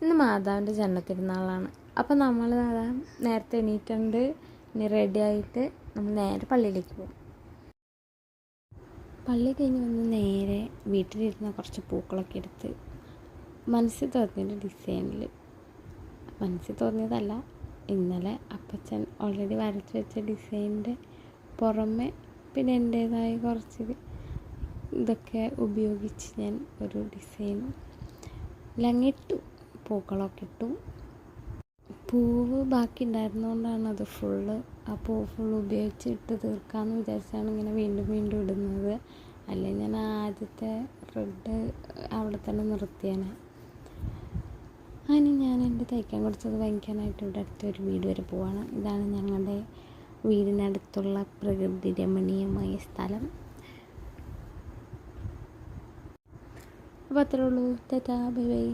ഇന്ന് മാതാവിൻ്റെ ജന്മത്തിരുന്നാളാണ്. അപ്പോൾ നമ്മൾ നേരത്തെ എണീറ്റുണ്ട്. ഇനി റെഡി ആയിട്ട് നമ്മൾ നേരെ പള്ളിയിലേക്ക് പോകും. പള്ളി കഴിഞ്ഞ് വന്ന് നേരെ വീട്ടിലിരുന്ന കുറച്ച് പൂക്കളൊക്കെ എടുത്ത് മനസ്സിൽ തോന്നിയൊരു ഡിസൈനിൽ, മനസ്സിൽ തോന്നിയതല്ല, ഇന്നലെ അപ്പച്ചൻ ഓൾറെഡി വരച്ച് വെച്ച ഡിസൈനിൻ്റെ പുറമെ പിന്നെ എൻ്റേതായ കുറച്ച് ഇതൊക്കെ ഉപയോഗിച്ച് ഞാൻ ഒരു ഡിസൈൻ ലങ്ങിട്ടു, പൂക്കളൊക്കെ ഇട്ടു. പൂവ് ബാക്കി ഉണ്ടായിരുന്നതുകൊണ്ടാണ് അത് ഫുള്ള്, ആ പൂവ് ഫുള്ള് ഉപയോഗിച്ച് ഇട്ട് തീർക്കാമെന്ന് വിചാരിച്ചാണ് ഇങ്ങനെ വീണ്ടും വീണ്ടും ഇടുന്നത്. അല്ലെങ്കിൽ ഞാൻ ആദ്യത്തെ റെഡ് അവിടെ തന്നെ നിർത്തിയാണ്. അതിന് ഞാൻ എൻ്റെ തയ്ക്കാൻ കൊടുത്തത് വാങ്ങിക്കാനായിട്ട് ഇവിടെ അടുത്തൊരു വീട് വരെ പോവാണ്. ഇതാണ് ഞങ്ങളുടെ വീടിനടുത്തുള്ള പ്രകൃതി രമണീയമായ സ്ഥലം. അപ്പോൾ അത്രേ ഉള്ളൂ. Tata, bye bye.